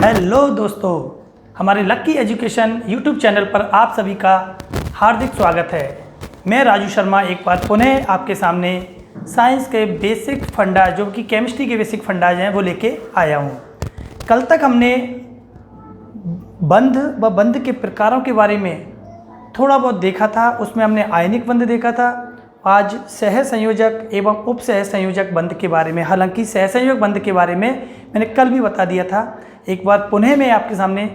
Hello दोस्तों, हमारे लक्की education YouTube channel पर आप सभी का हार्दिक स्वागत है। मैं राजू शर्मा एक बार पुनः आपके सामने साइंस के बेसिक फंडा जो कि केमिस्ट्री के बेसिक फंडाज हैं वो लेके आया हूँ। कल तक हमने बंध व बंध के प्रकारों के बारे में थोड़ा बहुत देखा था, उसमें हमने आयनिक बंध देखा था। आज सहसंयोजक एवं उप सहसंयोजक बंध के बारे में, हालांकि सहसंयोजक बंध के बारे में मैंने कल भी बता दिया था, एक बार पुनः मैं आपके सामने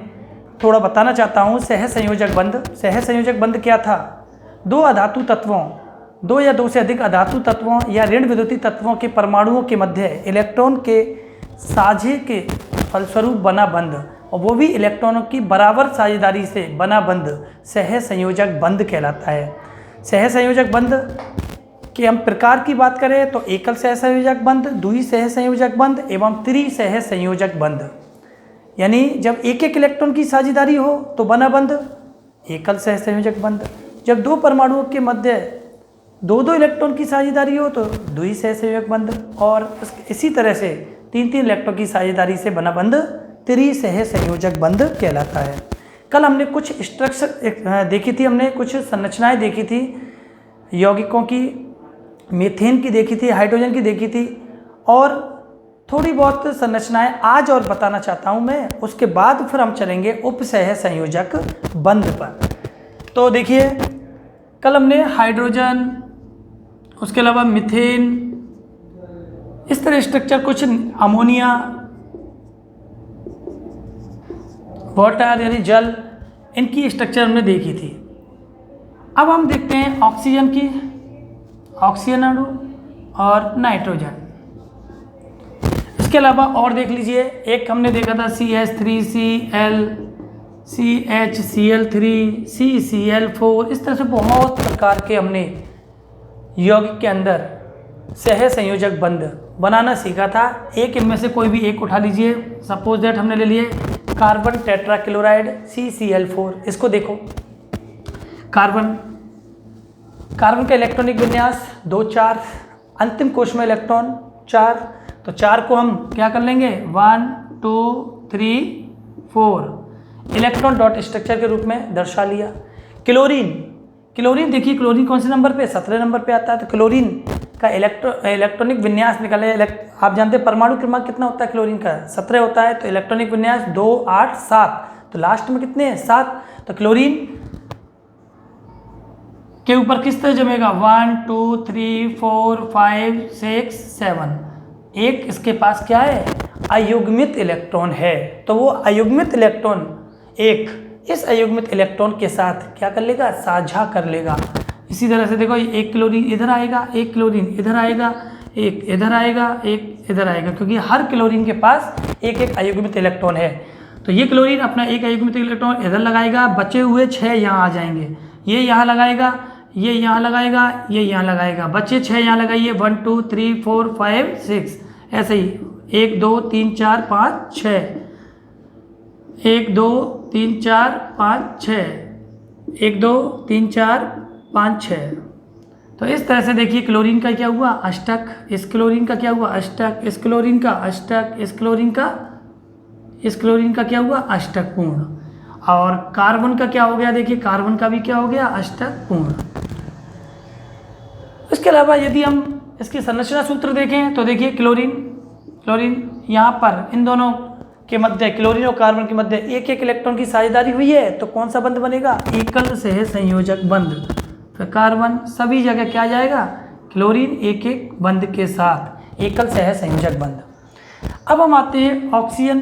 थोड़ा बताना चाहता हूँ। सहसंयोजक बंध क्या था? दो अधातु तत्वों, दो या दो से अधिक अधातु तत्वों या ऋण विद्युतीय तत्वों के परमाणुओं के मध्य इलेक्ट्रॉन के साझे के फलस्वरूप बना बंध, और वो भी इलेक्ट्रॉनों की बराबर साझेदारी से बना बंध सहसंयोजक बंध कहलाता है। सहसंयोजक बंध के हम प्रकार की बात करें तो एकल सहसंयोजक बंध, द्वि सहसंयोजक बंध एवं त्रिसहसंयोजक बंध। यानी जब एक एक इलेक्ट्रॉन की साझेदारी हो तो बना बंध एकल सहसंयोजक बंध, जब दो परमाणुओं के मध्य दो दो इलेक्ट्रॉन की साझेदारी हो तो द्वि सहसंयोजक बंध, और इसी तरह से तीन तीन इलेक्ट्रॉन की साझेदारी से बना बंध त्रिसहसंयोजक बंध कहलाता है। कल हमने कुछ स्ट्रक्चर देखी थी, हमने कुछ संरचनाएं देखी थी, यौगिकों की, मीथेन की देखी थी, हाइड्रोजन की देखी थी, और थोड़ी बहुत संरचनाएं आज और बताना चाहता हूं मैं। उसके बाद फिर हम चलेंगे उप सहसंयोजक बंध पर। तो देखिए, कल हमने हाइड्रोजन, उसके अलावा मीथेन, इस तरह स्ट्रक्चर, कुछ अमोनिया, वाटर यानी जल, इनकी स्ट्रक्चर हमने देखी थी। अब हम देखते हैं ऑक्सीजन की, ऑक्सीजन अणु और नाइट्रोजन। इसके अलावा और देख लीजिए, एक हमने देखा था CH3Cl, CHCl3, CCl4, इस तरह से बहुत प्रकार के हमने यौगिक के अंदर सहसंयोजक बंध बनाना सीखा था। एक इनमें से कोई भी एक उठा लीजिए। सपोज दैट हमने ले लिए कार्बन टेट्राक्लोराइड CCl4। इसको देखो, कार्बन का इलेक्ट्रॉनिक विन्यास 2 4, अंतिम कोश में इलेक्ट्रॉन 4, तो 4 को हम क्या कर लेंगे 1 2 3 4 इलेक्ट्रॉन डॉट स्ट्रक्चर के रूप में दर्शा लिया। क्लोरीन देखिए, क्लोरीन कौन से नंबर पे? 17 नंबर पे आता है। तो क्लोरीन का इलेक्ट्रॉनिक विन्यास निकाले। आप जानते हैं परमाणु क्रमांक कितना होता है क्लोरीन का? 17 होता है। तो इलेक्ट्रॉनिक विन्यास 2 8 7, तो लास्ट में कितने हैं? 7। तो क्लोरीन के ऊपर किस तरह जमेगा? 1 2 3 4 5 6 7। एक इसके पास क्या है? अयुग्मित इलेक्ट्रॉन है। तो वो अयुग्मित इलेक्ट्रॉन एक इस अयुग्मित इलेक्ट्रॉन के साथ क्या कर लेगा? साझा कर लेगा। इसी तरह से देखो, एक क्लोरीन इधर आएगा, एक क्लोरीन इधर आएगा, एक इधर आएगा, एक इधर आएगा, क्योंकि हर क्लोरीन के पास एक एक अयुग्मित इलेक्ट्रॉन है। तो ये क्लोरीन अपना एक अयुग्मित इलेक्ट्रॉन इधर लगाएगा, बचे हुए 6 यहाँ आ जाएंगे। ये यहाँ लगाएगा, ये यहाँ लगाएगा, ये यहाँ लगाएगा, बचे 6 यहाँ लगाइए। 1 2 3 4 5 6, ऐसे ही 1 2 3 4 5 6, 1 2 3 4 5 6, 1 2 3 4 5 6। तो इस तरह से देखिए, क्लोरीन का क्या हुआ? अष्टक। इस क्लोरीन का क्या हुआ? अष्टक। इस क्लोरीन का अष्टक। इस क्लोरीन का क्या हुआ? अष्टक पूर्ण। और कार्बन का क्या हो गया? देखिए, कार्बन का भी क्या हो गया? अष्टक पूर्ण। इसके अलावा यदि हम इसकी संरचना सूत्र देखें तो देखिए, क्लोरीन यहाँ पर इन दोनों के मध्य, क्लोरीन और कार्बन के मध्य एक एक इलेक्ट्रॉन की साझेदारी हुई है, तो कौन सा बंध बनेगा? एकल सहसंयोजक बंध। तो कार्बन सभी जगह क्या जाएगा? क्लोरीन एक एक बंध के साथ एकल सहसंयोजक बंध। अब हम आते हैं ऑक्सीजन,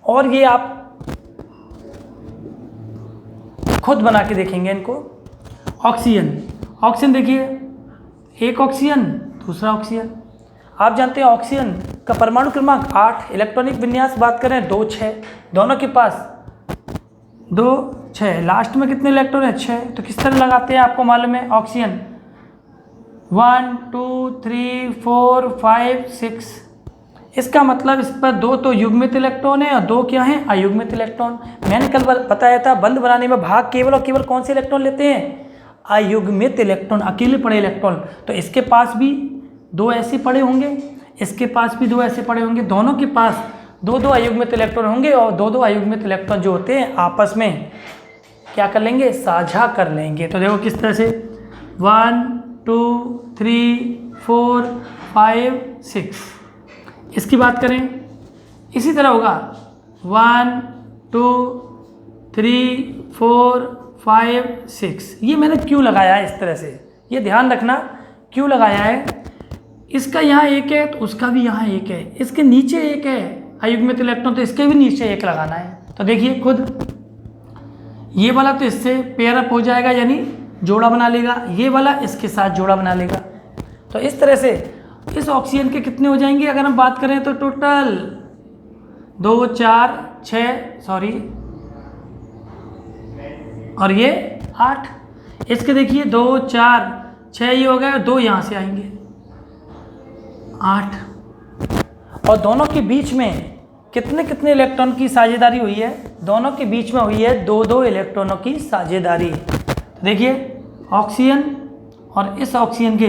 और ये आप खुद बना के देखेंगे इनको। ऑक्सीजन देखिए, एक ऑक्सीजन, दूसरा ऑक्सीजन। आप जानते हैं ऑक्सीजन का परमाणु क्रमांक 8, इलेक्ट्रॉनिक विन्यास बात करें 2 6, दोनों के पास 2 6, लास्ट में कितने इलेक्ट्रॉन है? 6। तो किस तरह लगाते हैं आपको मालूम है? ऑक्सीजन 1 2 3 4 5 6। इसका मतलब इस पर 2 तो युग्मित इलेक्ट्रॉन है और 2 क्या हैं? अयुग्मित इलेक्ट्रॉन। मैंने कल बताया था, बंध बनाने में भाग केवल और केवल कौन से इलेक्ट्रॉन लेते हैं? अयुग्मित इलेक्ट्रॉन, अकेले पड़े इलेक्ट्रॉन। तो इसके पास भी 2 ऐसे पड़े होंगे, इसके पास भी 2 ऐसे पड़े होंगे, दोनों के पास दो दो अयुग्मित इलेक्ट्रॉन होंगे और दो दो अयुग्मित इलेक्ट्रॉन जो होते हैं आपस में क्या कर लेंगे, साझा कर लेंगे। तो देखो किस तरह से 1 2 3 4 5 6। इसकी बात करें इसी तरह होगा 1 2 3 4 5 6। ये मैंने क्यों लगाया है इस तरह से, ये ध्यान रखना क्यों लगाया है। इसका यहाँ एक है तो उसका भी यहाँ एक है, इसके नीचे एक है अयुग्मित इलेक्ट्रॉन तो इसके भी नीचे एक लगाना है। तो देखिए खुद ये वाला तो इससे पेयर अप हो जाएगा यानी जोड़ा बना लेगा, ये वाला इसके साथ जोड़ा बना लेगा। तो इस तरह से इस ऑक्सीजन के कितने हो जाएंगे अगर हम बात करें तो टोटल 2 4 6 सॉरी और ये 8। इसके देखिए 2 4 6 ये हो गया, 2 यहाँ से आएंगे 8। और दोनों के बीच में कितने कितने इलेक्ट्रॉन की साझेदारी हुई है, दोनों के बीच में हुई है 2 2 इलेक्ट्रॉनों की साझेदारी। तो देखिए ऑक्सीजन और इस ऑक्सीजन के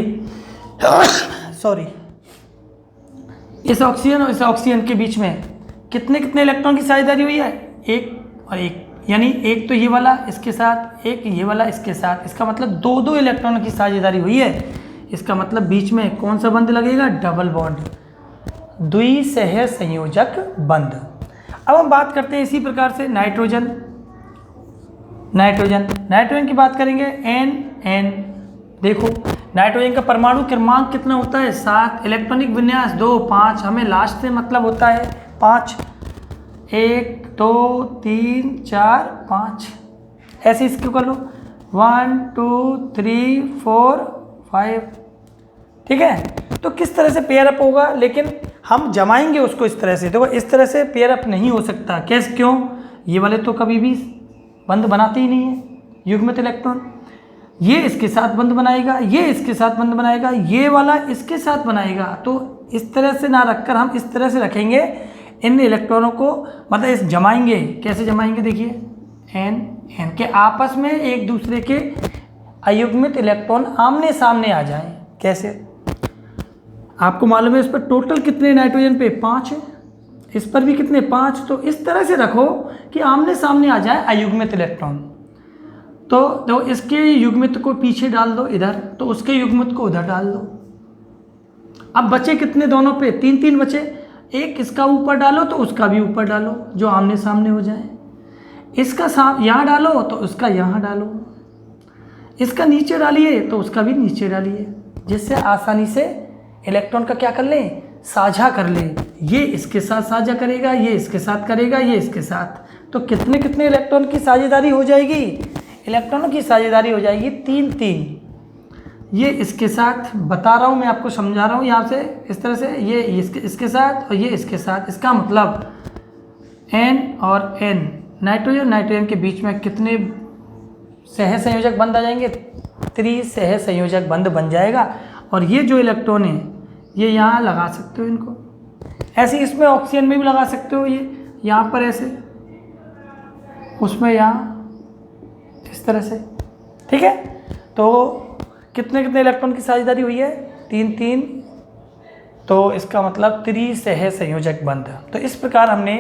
सॉरी इस ऑक्सीजन और इस ऑक्सीजन के बीच में कितने कितने इलेक्ट्रॉन की साझेदारी हुई है, एक और एक, यानी एक तो ये वाला इसके साथ, एक ये वाला इसके साथ। इसका मतलब 2 2 इलेक्ट्रॉनों की साझेदारी हुई है। इसका मतलब बीच में कौन सा बंध लगेगा, डबल बॉन्ड, द्विसह संयोजक बंध। अब हम बात करते हैं इसी प्रकार से नाइट्रोजन की बात करेंगे N। देखो नाइट्रोजन का परमाणु क्रमांक कितना होता है, 7। इलेक्ट्रॉनिक विन्यास 2 5, हमें लास्ट से मतलब होता है 5, 1 2 3 4 5, ऐसे इसको कर लो 1 2 3 4 5, ठीक है। तो किस तरह से पेयर अप होगा, लेकिन हम जमाएंगे उसको इस तरह से। देखो इस तरह से पेयर अप नहीं हो सकता, कैसे, क्यों, ये वाले तो कभी भी बंध बनाते ही नहीं है युग्मित इलेक्ट्रॉन। ये इसके साथ बंध बनाएगा, ये इसके साथ बंध बनाएगा, ये वाला इसके साथ बनाएगा। तो इस तरह से ना रखकर हम इस तरह से रखेंगे इन इलेक्ट्रॉनों को, मतलब इस जमाएंगे। कैसे जमाएंगे, देखिए एन के आपस में एक दूसरे के अयुग्मित इलेक्ट्रॉन आमने सामने आ जाएं। कैसे, आपको मालूम है इस पर टोटल कितने नाइट्रोजन पे 5 है, इस पर भी कितने 5। तो इस तरह से रखो कि आमने सामने आ जाए अयुग्मित इलेक्ट्रॉन। तो इसके युग्मित को पीछे डाल दो इधर, तो उसके युग्मित को उधर डाल दो। अब बचे कितने दोनों पे, 3 3 बचे। एक इसका ऊपर डालो तो उसका भी ऊपर डालो, जो आमने सामने हो जाए। इसका यहाँ डालो तो उसका यहाँ डालो, इसका नीचे डालिए तो उसका भी नीचे डालिए, जिससे आसानी से इलेक्ट्रॉन का क्या कर लें, साझा कर लें। ये इसके साथ साझा करेगा, ये इसके साथ करेगा, ये इसके साथ। तो कितने कितने इलेक्ट्रॉन की साझेदारी हो जाएगी, इलेक्ट्रॉनों की साझेदारी हो जाएगी 3 3। ये इसके साथ बता रहा हूँ मैं, आपको समझा रहा हूँ यहाँ से इस तरह से, ये इसके साथ और ये इसके साथ। इसका मतलब N और N, नाइट्रोजन के बीच में कितने सह संयोजक बंध आ जाएंगे, त्रिसह संयोजक बंध बन जाएगा। और ये जो इलेक्ट्रॉन है ये यहाँ लगा सकते हो इनको, ऐसे इसमें ऑक्सीजन में भी लगा सकते हो, ये यहाँ पर ऐसे, उसमें यहाँ इस तरह से, ठीक है। तो कितने कितने इलेक्ट्रॉन की साझेदारी हुई है, 3 3। तो इसका मतलब त्रिसह संयोजक बंध। तो इस प्रकार हमने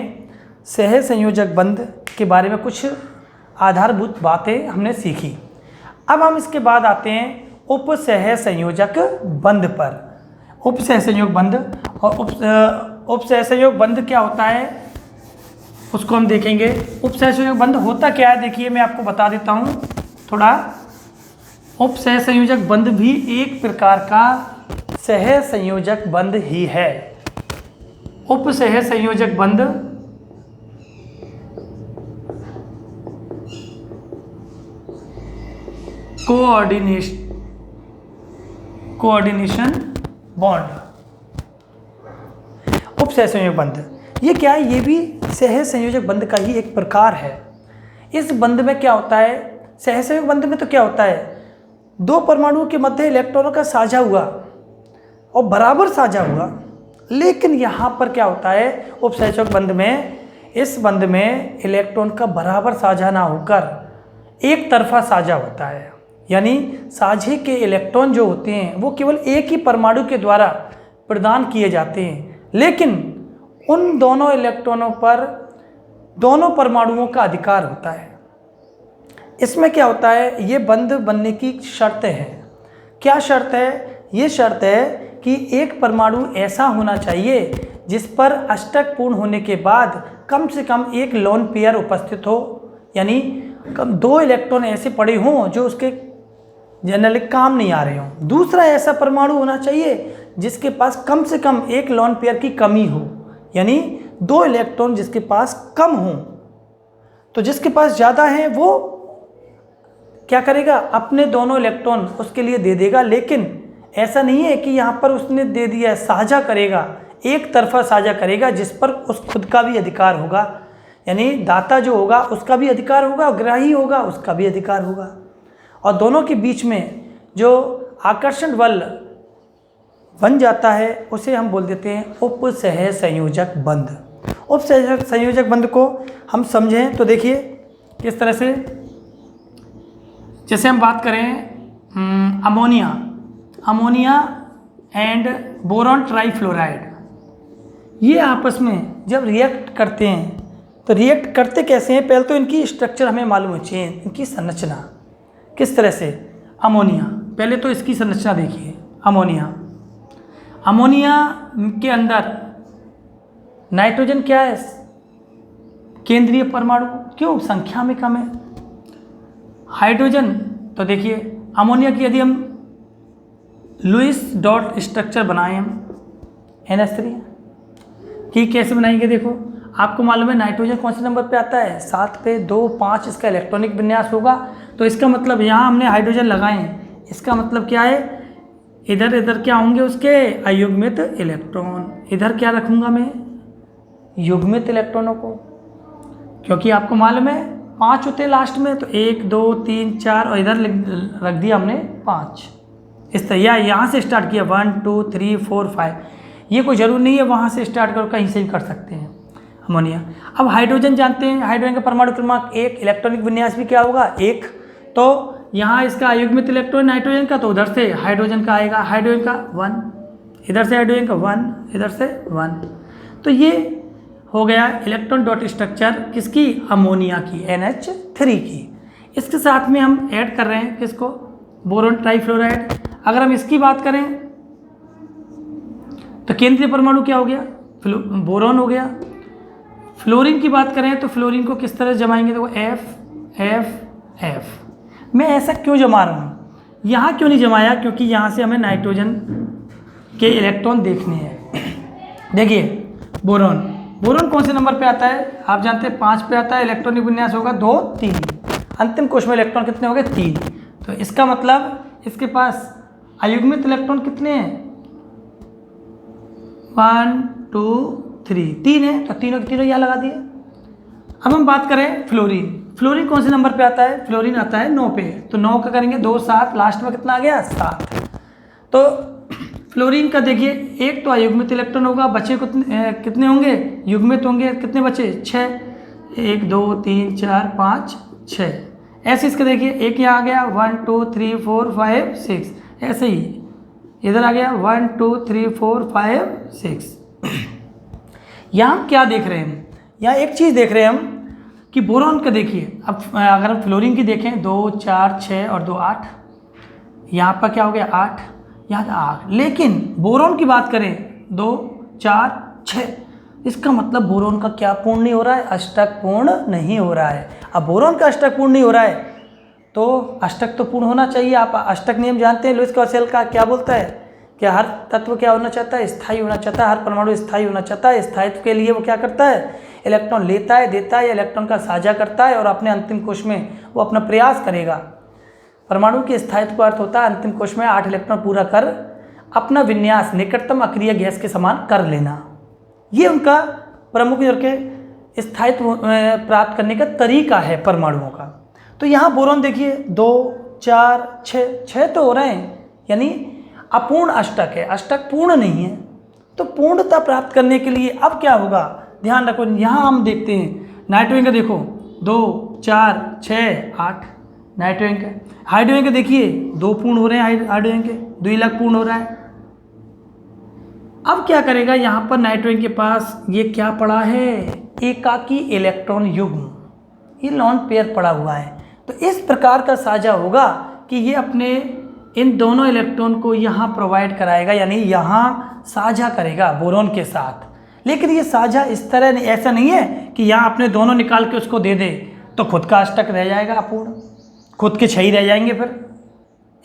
सह संयोजक बंध के बारे में कुछ आधारभूत बातें हमने सीखी। अब हम इसके बाद आते हैं उपसह संयोजक बंध पर। उपसह संयोग बंध और उपसह संयोग बंध क्या होता है उसको हम देखेंगे। उपसह संयोग बंध होता क्या है, देखिए मैं आपको बता देता हूँ थोड़ा। उपसह संयोजक बंध भी एक प्रकार का सह संयोजक बंध ही है। उपसह संयोजक बंध कोऑर्डिनेशन बॉन्ड, उपसह संयोजक बंध ये क्या है, ये भी सह संयोजक बंध का ही एक प्रकार है। इस बंध में क्या होता है, सह संयोजक बंध में तो क्या होता है, 2 परमाणुओं के मध्य इलेक्ट्रॉनों का साझा हुआ और बराबर साझा हुआ। लेकिन यहाँ पर क्या होता है, उपसह संयोजक बंध में, इस बंध में इलेक्ट्रॉन का बराबर साझा ना होकर एक तरफा साझा होता है। यानी साझे के इलेक्ट्रॉन जो होते हैं वो केवल एक ही परमाणु के द्वारा प्रदान किए जाते हैं। लेकिन उन दोनों इलेक्ट्रॉनों पर दोनों परमाणुओं का अधिकार होता है। इसमें क्या होता है, ये बंध बनने की शर्त है। क्या शर्त है? ये शर्त है कि एक परमाणु ऐसा होना चाहिए जिस पर अष्टक पूर्ण होने के बाद कम से कम एक लोन पेयर उपस्थित हो, यानी दो इलेक्ट्रॉन ऐसे पड़े हों जो उसके जनरली काम नहीं आ रहे हों। दूसरा ऐसा परमाणु होना चाहिए जिसके पास कम से कम एक लोन पेयर की कमी हो, यानी दो इलेक्ट्रॉन जिसके पास कम हों। तो जिसके पास ज़्यादा है वो क्या करेगा, अपने दोनों इलेक्ट्रॉन उसके लिए दे देगा। लेकिन ऐसा नहीं है कि यहाँ पर उसने दे दिया, साझा करेगा, एक तरफा साझा करेगा जिस पर उस खुद का भी अधिकार होगा, यानी दाता जो होगा उसका भी अधिकार होगा, ग्राही होगा उसका भी अधिकार होगा। और दोनों के बीच में जो आकर्षण बल बन जाता है उसे हम बोल देते हैं उपसह संयोजक बंध। उपसह संयोजक बंध को हम समझें तो देखिए किस तरह से, जैसे हम बात करें अमोनिया एंड बोरॉन ट्राइफ्लोराइड, ये आपस में जब रिएक्ट करते हैं तो रिएक्ट करते कैसे हैं? पहले तो इनकी स्ट्रक्चर हमें मालूम होनी चाहिए, इनकी संरचना किस तरह से। अमोनिया, पहले तो इसकी संरचना देखिए। अमोनिया के अंदर नाइट्रोजन क्या है? केंद्रीय परमाणु, क्यों? संख्या में कम है। हाइड्रोजन, तो देखिए अमोनिया की यदि हम लुईस डॉट स्ट्रक्चर बनाएं हम NH3 की कैसे बनाएंगे? देखो आपको मालूम है नाइट्रोजन कौन से नंबर पे आता है? 7 पे, 2, 5 इसका इलेक्ट्रॉनिक विन्यास होगा। तो इसका मतलब यहाँ हमने हाइड्रोजन लगाए, इसका मतलब क्या है, इधर इधर क्या होंगे उसके अयुग्मित इलेक्ट्रॉन। इधर क्या रखूँगा मैं? युग्मित इलेक्ट्रॉनों को, क्योंकि आपको मालूम है 5 होते हैं लास्ट में, तो 1, 2, 3, 4 और इधर रख दिया हमने 5। इस तरह यहाँ से स्टार्ट किया 1, 2, 3, 4, 5। ये कोई ज़रूर नहीं है वहाँ से स्टार्ट करो, कहीं से भी कर सकते हैं अमोनिया। अब हाइड्रोजन जानते हैं, हाइड्रोजन का परमाणु क्रमांक 1, इलेक्ट्रॉनिक विन्यास भी क्या होगा? 1। तो यहाँ इसका अयुग्मित इलेक्ट्रॉन नाइट्रोजन का, तो उधर से हाइड्रोजन का आएगा, हाइड्रोजन का 1, इधर से हाइड्रोजन का 1, इधर से 1। तो ये हो गया इलेक्ट्रॉन डॉट स्ट्रक्चर किसकी? अमोनिया की, NH3 की। इसके साथ में हम ऐड कर रहे हैं किसको? Boron trifluoride. अगर हम इसकी बात करें तो केंद्रीय परमाणु क्या हो गया? बोरॉन हो गया। फ्लोरीन की बात करें तो फ्लोरीन को किस तरह जमाएंगे? देखो F। मैं ऐसा क्यों जमा रहा हूँ? यहाँ क्यों नहीं जमाया? क्योंकि यहाँ से हमें नाइट्रोजन के इलेक्ट्रॉन देखने हैं। देखिए बोरॉन कौन से नंबर पे आता है? आप जानते हैं 5 पे आता है। इलेक्ट्रॉनिक विन्यास होगा 2, 3। अंतिम कोश में इलेक्ट्रॉन कितने हो गए? 3। तो इसका मतलब इसके पास अयुग्मित इलेक्ट्रॉन कितने हैं? 1, 2, 3, 3 है, तो तीनों के तीनों यहाँ लगा दिए। अब हम बात करें फ्लोरीन कौन से नंबर पे आता है? फ्लोरीन आता है 9 पे, तो 9 का करेंगे 2, 7, लास्ट में कितना आ गया? 7। तो फ्लोरीन का देखिए एक तो अयुग्मित इलेक्ट्रॉन होगा, बचे कितने होंगे? युग्मित होंगे। कितने बचे? 6। 1, 2, 3, 4, 5, 6। ऐसे इसका देखिए एक यहाँ आ गया 1, 2, 3, 4, 5, 6। ऐसे ही इधर आ गया 1, 2, 3, 4, 5, 6। यहाँ क्या देख रहे हैं हम? यहाँ एक चीज़ देख रहे हैं हम कि बोरॉन का देखिए। अब अगर हम फ्लोरीन की देखें 2, 4, 6 और 2, 8। यहाँ पर क्या हो गया? 8, यहाँ 8। लेकिन बोरॉन की बात करें 2, 4, 6, इसका मतलब बोरॉन का क्या पूर्ण नहीं हो रहा है? अष्टक पूर्ण नहीं हो रहा है। अब बोरॉन का अष्टक पूर्ण नहीं हो रहा है तो अष्टक तो पूर्ण होना चाहिए। आप अष्टक नियम जानते हैं लुईस क्लॉसेल का, क्या बोलता है? कि हर तत्व क्या होना चाहता है? स्थायी होना चाहता है। हर परमाणु स्थायी होना चाहता है। स्थायित्व के लिए वो क्या करता है? इलेक्ट्रॉन लेता है, देता है, या इलेक्ट्रॉन का साझा करता है और अपने अंतिम कोश में वो अपना प्रयास करेगा। परमाणु के स्थायित्व का अर्थ होता है अंतिम कोश में 8 इलेक्ट्रॉन पूरा कर अपना विन्यास निकटतम अक्रिय गैस के समान कर लेना। ये उनका प्रमुख जो के स्थायित्व प्राप्त करने का तरीका है परमाणुओं का। तो यहाँ बोरॉन देखिए 2, 4, 6 तो हो रहे हैं, यानी अपूर्ण अष्टक है, अष्टक पूर्ण नहीं है। तो पूर्णता प्राप्त करने के लिए अब क्या होगा? ध्यान रखो, यहाँ हम देखते हैं नाइट्रोजन का, देखो 2, 4, 6, 8 नाइट्रोजन का। हाइड्रोजन के देखिए 2 पूर्ण हो रहे हैं, हाइड्रोजन के 2 पूर्ण हो रहा है। अब क्या करेगा, यहाँ पर नाइट्रोजन के पास ये क्या पड़ा है, एकाकी इलेक्ट्रॉन युग्म, ये लॉन पेयर पड़ा हुआ है। तो इस प्रकार का साझा होगा कि ये अपने इन दोनों इलेक्ट्रॉन को यहाँ प्रोवाइड कराएगा, यानी यहाँ साझा करेगा बोरोन के साथ। लेकिन ये साझा इस तरह ऐसा नहीं है कि यहाँ अपने दोनों निकाल के उसको दे दे तो खुद का अष्टक रह जाएगा अपूर्ण, खुद के 6 रह जाएंगे। फिर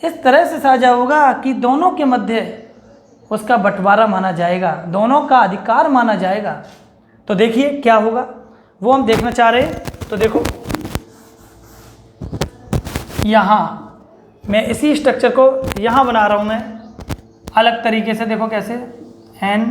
इस तरह से साझा होगा कि दोनों के मध्य उसका बंटवारा माना जाएगा, दोनों का अधिकार माना जाएगा। तो देखिए क्या होगा, वो हम देखना चाह रहे हैं। तो देखो यहाँ मैं इसी स्ट्रक्चर को यहाँ बना रहा हूँ मैं अलग तरीके से। देखो कैसे, N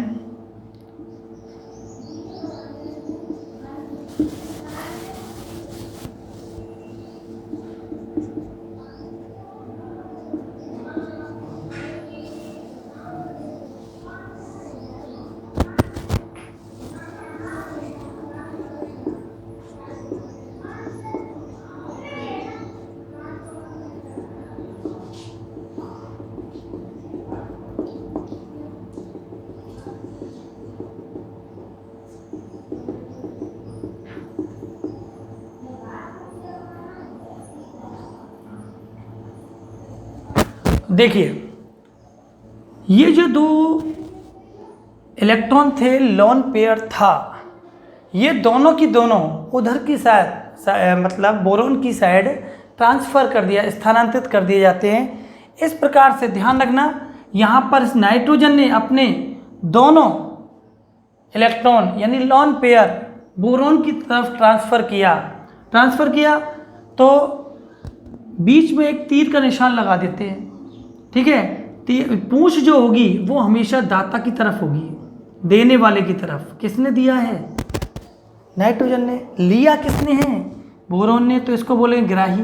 देखिए ये जो 2 इलेक्ट्रॉन थे, लॉन पेयर था, ये दोनों की दोनों उधर की साइड मतलब बोरोन की साइड ट्रांसफ़र कर दिया, स्थानांतरित कर दिए जाते हैं। इस प्रकार से ध्यान रखना, यहाँ पर इस नाइट्रोजन ने अपने दोनों इलेक्ट्रॉन यानी लॉन पेयर बोरोन की तरफ ट्रांसफ़र किया तो बीच में एक तीर का निशान लगा देते हैं, ठीक है। पूंछ जो होगी वो हमेशा दाता की तरफ होगी, देने वाले की तरफ। किसने दिया है, नाइट्रोजन ने। लिया किसने है, बोरोन ने, तो इसको बोलेंगे ग्राही।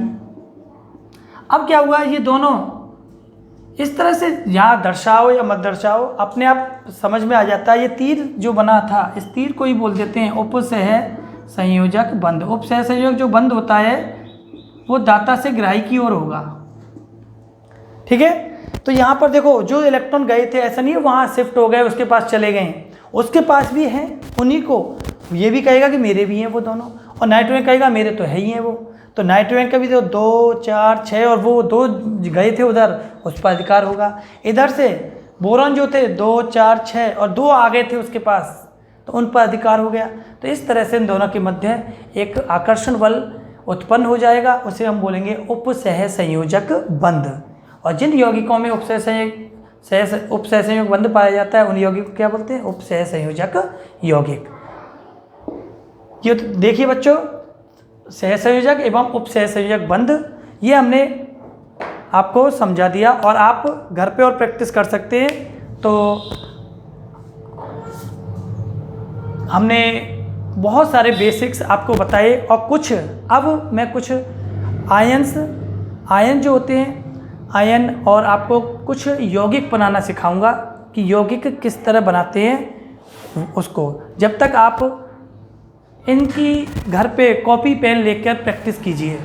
अब क्या हुआ, ये दोनों इस तरह से यहाँ दर्शाओ या मत दर्शाओ अपने आप समझ में आ जाता है। ये तीर जो बना था, इस तीर को ही बोल देते हैं उपसह संयोजक बंध। उपसह संयोजक जो बंध होता है वो दाता से ग्राही की ओर होगा, ठीक है। तो यहाँ पर देखो जो इलेक्ट्रॉन गए थे, ऐसा नहीं है वहाँ शिफ्ट हो गए उसके पास चले गए, उसके पास भी हैं उन्हीं को। ये भी कहेगा कि मेरे भी हैं वो दोनों, और नाइट्रोजन कहेगा मेरे तो है ही हैं वो। तो नाइट्रोजन का भी तो 2, 4, 6 और वो 2 गए थे उधर, उस पर अधिकार होगा। इधर से बोरॉन जो थे 2, 4, 6 और 2 आ गए थे उसके पास, तो उन पर अधिकार हो गया। तो इस तरह से इन दोनों के मध्य एक आकर्षण बल उत्पन्न हो जाएगा, उसे हम बोलेंगे उपसह संयोजक बंध। और जिन यौगिकों में उपसह संयोजक बंध पाया जाता है उन यौगिक को क्या बोलते हैं, उपसह संयोजक यौगिक। ये तो देखिए बच्चों, सहसंयोजक एवं उपसह संयोजक बंध, ये हमने आपको समझा दिया और आप घर पे और प्रैक्टिस कर सकते हैं। तो हमने बहुत सारे बेसिक्स आपको बताए और कुछ, अब मैं कुछ आयन जो होते हैं, आयन, और आपको कुछ यौगिक बनाना सिखाऊंगा कि यौगिक किस तरह बनाते हैं उसको। जब तक आप इनकी घर पे कॉपी पेन लेकर प्रैक्टिस कीजिए।